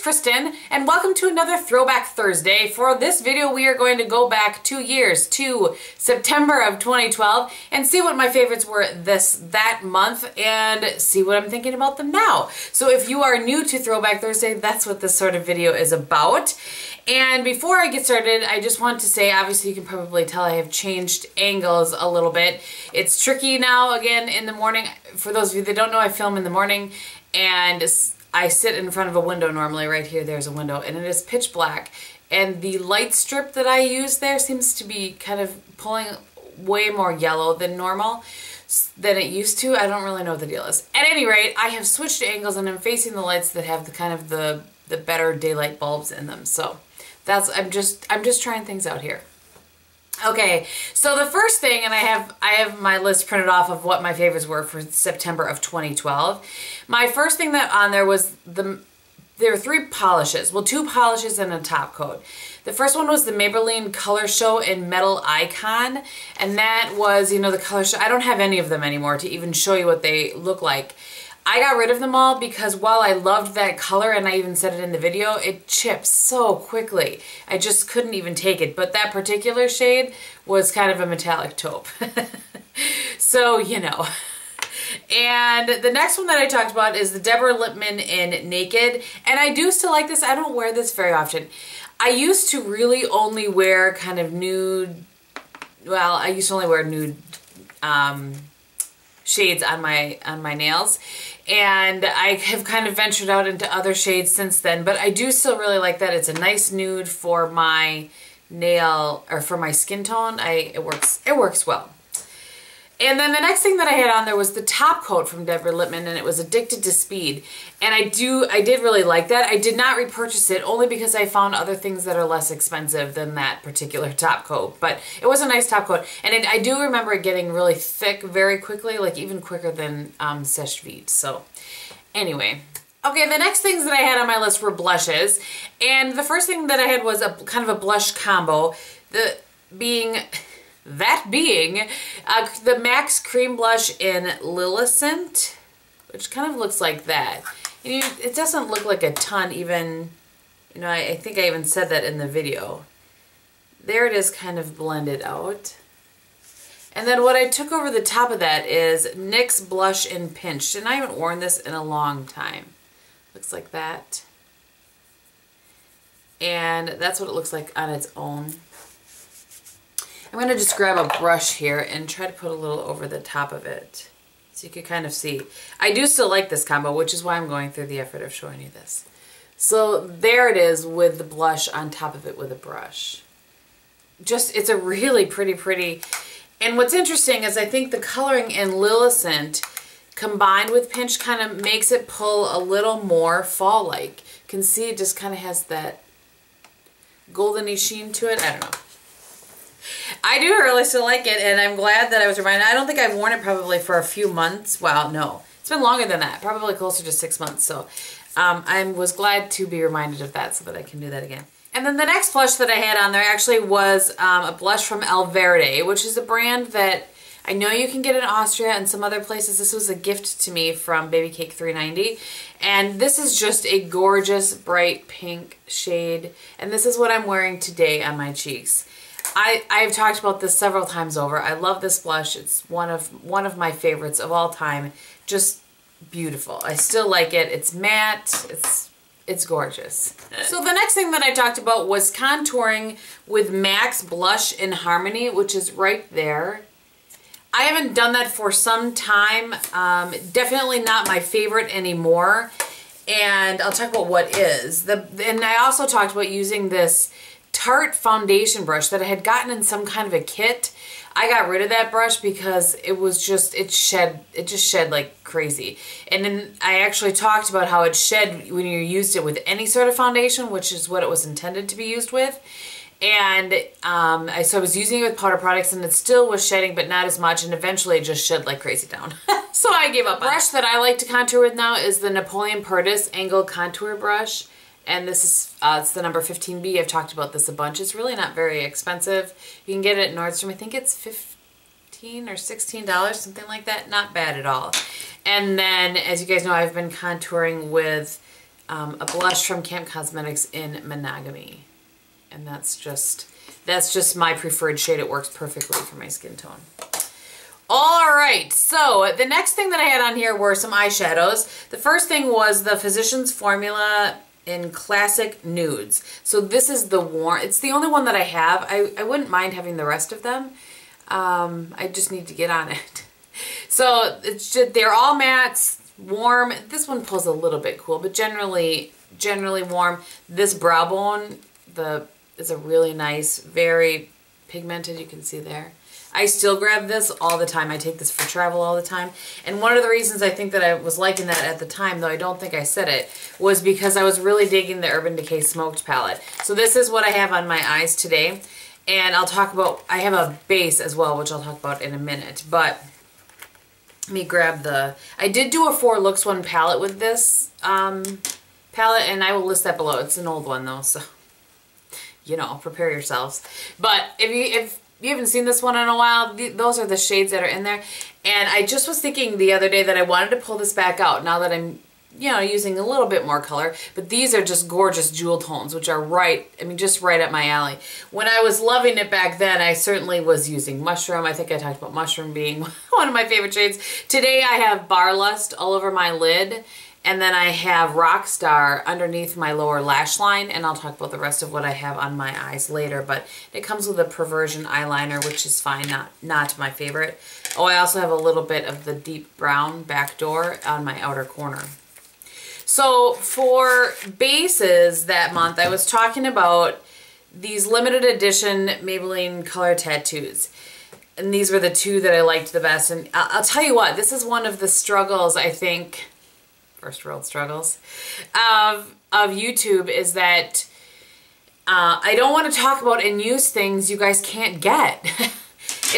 Kristin, and welcome to another Throwback Thursday. For this video, we are going to go back 2 years to September of 2012 and see what my favorites were that month and see what I'm thinking about them now. So if you are new to Throwback Thursday, that's what this sort of video is about. And before I get started, I just want to say, obviously you can probably tell I have changed angles a little bit. It's tricky now again in the morning. For those of you that don't know, I film in the morning and I sit in front of a window normally. Right here there's a window and it is pitch black, and the light strip that I use there seems to be kind of pulling way more yellow than normal than it used to. I don't really know what the deal is. At any rate, I have switched angles and I'm facing the lights that have the kind of the better daylight bulbs in them. So that's I'm just trying things out here. Okay, so the first thing, and I have my list printed off of what my favorites were for September of 2012. My first thing that on there was there were 3 polishes. Well, 2 polishes and a top coat. The first one was the Maybelline Color Show in Metal Icon, and that was, you know, the Color Show. I don't have any of them anymore to even show you what they look like. I got rid of them all because while I loved that color, and I even said it in the video, it chips so quickly. I just couldn't even take it. But that particular shade was kind of a metallic taupe. So, you know. And the next one that I talked about is the Deborah Lippmann in Naked. And I do still like this. I don't wear this very often. I used to really only wear kind of nude, well, I used to only wear nude shades on my nails, and I have kind of ventured out into other shades since then, but I do still really like that. It's a nice nude for my nail, or for my skin tone. It works well. And then the next thing that I had on there was the top coat from Deborah Lippmann, and it was Addicted to Speed. And I did really like that. I did not repurchase it only because I found other things that are less expensive than that particular top coat. But it was a nice top coat. And I do remember it getting really thick very quickly, like even quicker than Seche Vite. So anyway. Okay, the next things that I had on my list were blushes. And the first thing that I had was a kind of a blush combo. That being the MAC's Creme Blush in Lilicent, which kind of looks like that. And it doesn't look like a ton even, you know, I think I even said that in the video. There it is, kind of blended out. And then what I took over the top of that is NYX Blush in Pinched. And I haven't worn this in a long time. Looks like that. And that's what it looks like on its own. I'm going to just grab a brush here and try to put a little over the top of it so you can kind of see. I do still like this combo, which is why I'm going through the effort of showing you this. So there it is with the blush on top of it with a brush. It's a really pretty. And what's interesting is I think the coloring in Lilicent combined with Pinch kind of makes it pull a little more fall-like. You can see it just kind of has that goldeny sheen to it. I don't know. I do really still like it, and I'm glad that I was reminded. I don't think I've worn it probably for a few months. Well, no. It's been longer than that. Probably closer to 6 months. So I was glad to be reminded of that so that I can do that again. And then the next blush that I had on there actually was a blush from Alverde, which is a brand that I know you can get in Austria and some other places. This was a gift to me from Baby Cake 390. And this is just a gorgeous bright pink shade. And this is what I'm wearing today on my cheeks. I've talked about this several times over. I love this blush. It's one of my favorites of all time. Just beautiful. I still like it. It's matte. It's gorgeous. So the next thing that I talked about was contouring with MAC's Blush in Harmony, which is right there. I haven't done that for some time. Definitely not my favorite anymore. And I'll talk about what is. And I also talked about using this Tarte Foundation Brush that I had gotten in some kind of a kit. I got rid of that brush because it just shed like crazy. And then I actually talked about how it shed when you used it with any sort of foundation, which is what it was intended to be used with. And so I was using it with powder products and it still was shedding, but not as much, and eventually it just shed like crazy down. So I gave up. The brush that I like to contour with now is the Napoleon Perdis Angled Contour Brush. And this is, it's the number 15B. I've talked about this a bunch. It's really not very expensive. You can get it at Nordstrom. I think it's $15 or $16, something like that. Not bad at all. And then, as you guys know, I've been contouring with a blush from Camp Cosmetics in Monogamy. And that's just my preferred shade. It works perfectly for my skin tone. All right, so the next thing that I had on here were some eyeshadows. The first thing was the Physicians Formula in Classic Nudes. So this is the warm, it's the only one that I have. I wouldn't mind having the rest of them. I just need to get on it. So it's just, they're all mattes, warm. This one pulls a little bit cool, but generally warm. This brow bone is a really nice, very pigmented, you can see there. I still grab this all the time. I take this for travel all the time. And one of the reasons I think that I was liking that at the time, though I don't think I said it, was because I was really digging the Urban Decay Smoked palette. So this is what I have on my eyes today. And I'll talk about, I have a base as well, which I'll talk about in a minute. But let me grab I did do a 4 Looks 1 palette with this palette, and I will list that below. It's an old one though, so, you know, prepare yourselves. But if you haven't seen this one in a while, those are the shades that are in there. And I just was thinking the other day that I wanted to pull this back out now that I'm, you know, using a little bit more color. But these are just gorgeous jewel tones, which are right, I mean, just right up my alley. When I was loving it back then, I certainly was using Mushroom. I think I talked about Mushroom being one of my favorite shades. Today I have Bar Lust all over my lid. And then I have Rockstar underneath my lower lash line, and I'll talk about the rest of what I have on my eyes later, but it comes with a Perversion eyeliner, which is fine, not my favorite. Oh, I also have a little bit of the deep brown Backdoor on my outer corner. So for bases that month, I was talking about these limited edition Maybelline color tattoos. And these were the 2 that I liked the best. And I'll tell you what, this is one of the struggles, I think, first world struggles of YouTube, is that I don't want to talk about and use things you guys can't get.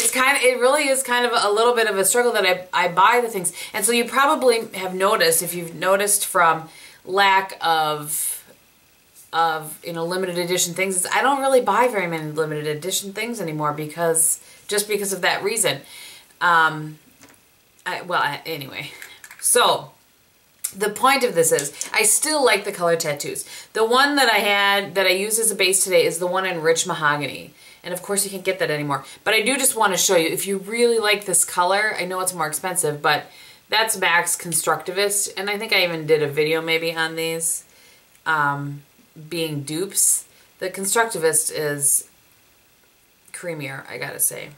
It really is kind of a little bit of a struggle that I buy the things. And so you probably have noticed, if you've noticed from lack of you know, limited edition things, is I don't really buy very many limited edition things anymore just because of that reason. Anyway, so the point of this is, I still like the color tattoos. The one that I used as a base today is the one in Rich Mahogany. And of course you can't get that anymore. But I do just want to show you, if you really like this color, I know it's more expensive, but that's MAC's Constructivist. And I think I even did a video maybe on these being dupes. The Constructivist is creamier, I gotta say.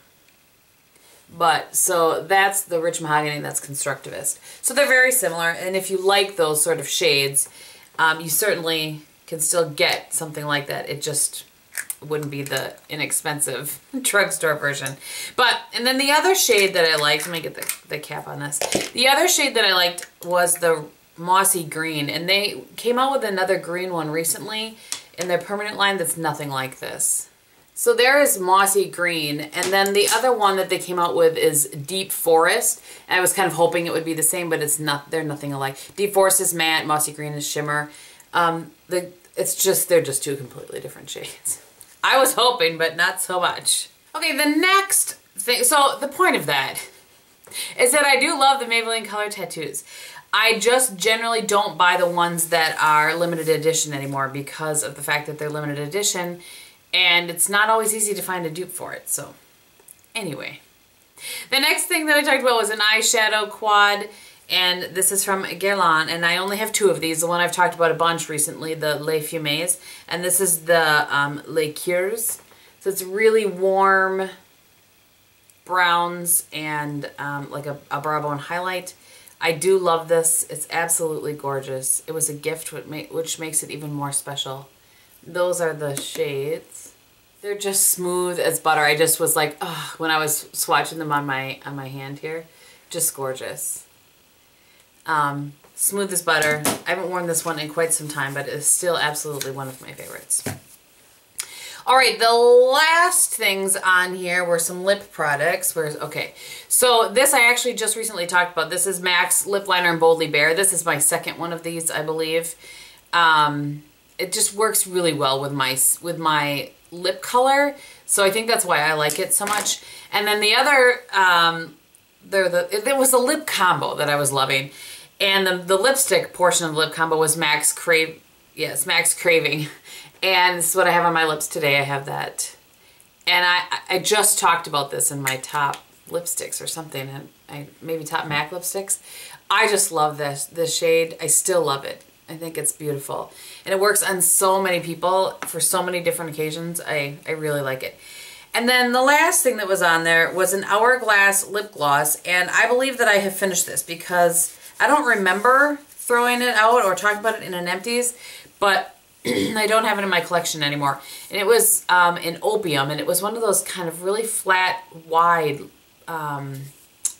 But, so that's the Rich Mahogany, that's Constructivist. So they're very similar, and if you like those sort of shades, you certainly can still get something like that. It just wouldn't be the inexpensive drugstore version. And then the other shade that I liked, let me get the cap on this. The other shade that I liked was the Mossy Green, and they came out with another green one recently in their permanent line that's nothing like this. So there is Mossy Green, and then the other one that they came out with is Deep Forest. And I was kind of hoping it would be the same, but it's not. They're nothing alike. Deep Forest is matte, Mossy Green is shimmer. They're just 2 completely different shades. I was hoping, but not so much. Okay, the next thing. So the point of that is that I do love the Maybelline color tattoos. I just generally don't buy the ones that are limited edition anymore because of the fact that they're limited edition. And it's not always easy to find a dupe for it, so anyway. The next thing that I talked about was an eyeshadow quad, and this is from Guerlain, and I only have 2 of these. The one I've talked about a bunch recently, the Les Fumées, and this is the Les Cures. So it's really warm browns and like a brow bone highlight. I do love this. It's absolutely gorgeous. It was a gift, which makes it even more special. Those are the shades. They're just smooth as butter. I just was like, oh, when I was swatching them on my hand here, just gorgeous. Smooth as butter. I haven't worn this one in quite some time, but it's still absolutely one of my favorites. All right, the last things on here were some lip products. Okay, so this I actually just recently talked about. This is MAC's Lip Liner in Boldly Bare. This is my second one of these, I believe. It just works really well with my lip color, so I think that's why I like it so much. And then the other, there was a lip combo that I was loving, And the lipstick portion of the lip combo was Max Craving. And this is what I have on my lips today. I have that. And I just talked about this in my top lipsticks or something. And maybe top MAC lipsticks. I just love this shade. I still love it. I think it's beautiful. And it works on so many people for so many different occasions. I really like it. And then the last thing that was on there was an Hourglass lip gloss. And I believe that I have finished this because I don't remember throwing it out or talking about it in an empties, but I don't have it in my collection anymore. And it was in Opium, and it was one of those kind of really flat, wide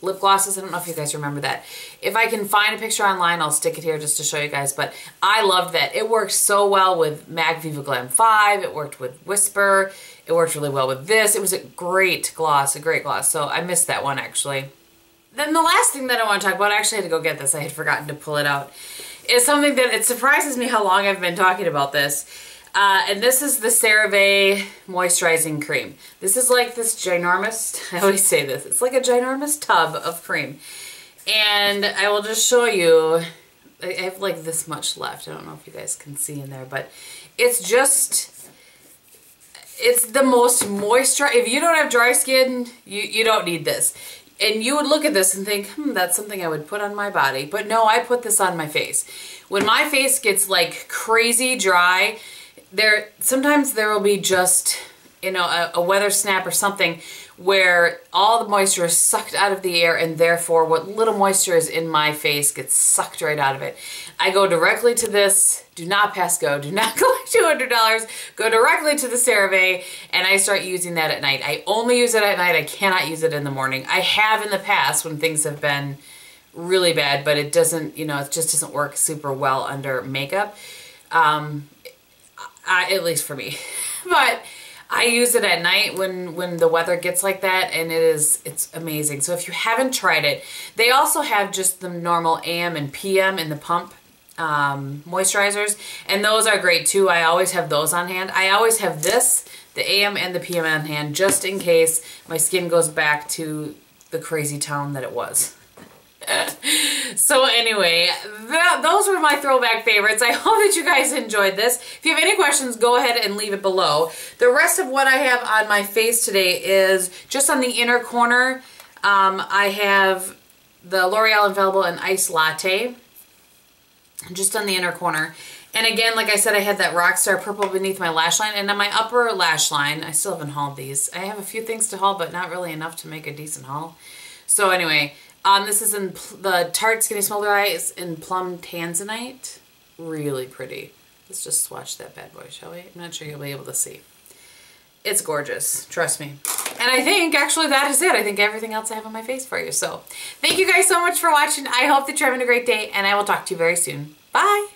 lip glosses. I don't know if you guys remember that. If I can find a picture online, I'll stick it here just to show you guys, but I loved that. It worked so well with MAC Viva Glam 5. It worked with Whisper. It worked really well with this. It was a great gloss, so I missed that one actually. Then the last thing that I want to talk about, I actually had to go get this. I had forgotten to pull it out. Is something that it surprises me how long I've been talking about this. And this is the CeraVe Moisturizing Cream. This is like this ginormous, I always say this, it's like a ginormous tub of cream. And I will just show you, I have like this much left. I don't know if you guys can see in there, but it's just, it's the most moisturized. If you don't have dry skin, you don't need this. And you would look at this and think, that's something I would put on my body. But no, I put this on my face. When my face gets like crazy dry, sometimes there will be just, you know, a weather snap or something where all the moisture is sucked out of the air, and therefore what little moisture is in my face gets sucked right out of it. I go directly to this, do not pass go, do not collect $200, go directly to the CeraVe, and I start using that at night. I only use it at night, I cannot use it in the morning. I have in the past when things have been really bad, but it doesn't, you know, it just doesn't work super well under makeup, at least for me. But I use it at night when the weather gets like that, and it's amazing. So if you haven't tried it, they also have just the normal AM and PM in the pump moisturizers, and those are great too. I always have those on hand. I always have this, the AM and the PM on hand, just in case my skin goes back to the crazy town that it was. So anyway, those were my throwback favorites. I hope that you guys enjoyed this. If you have any questions, go ahead and leave it below. The rest of what I have on my face today is just on the inner corner. I have the L'Oreal Infallible and Ice Latte, just on the inner corner. And again, like I said, I had that Rockstar Purple beneath my lash line, and on my upper lash line, I still haven't hauled these. I have a few things to haul, but not really enough to make a decent haul. So anyway, this is in the Tarte Skinny Smolder Eyes in Plum Tanzanite. Really pretty. Let's just swatch that bad boy, shall we? I'm not sure you'll be able to see. It's gorgeous, trust me. And I think, actually, that is it. I think everything else I have on my face for you. So, thank you guys so much for watching. I hope that you're having a great day, and I will talk to you very soon. Bye!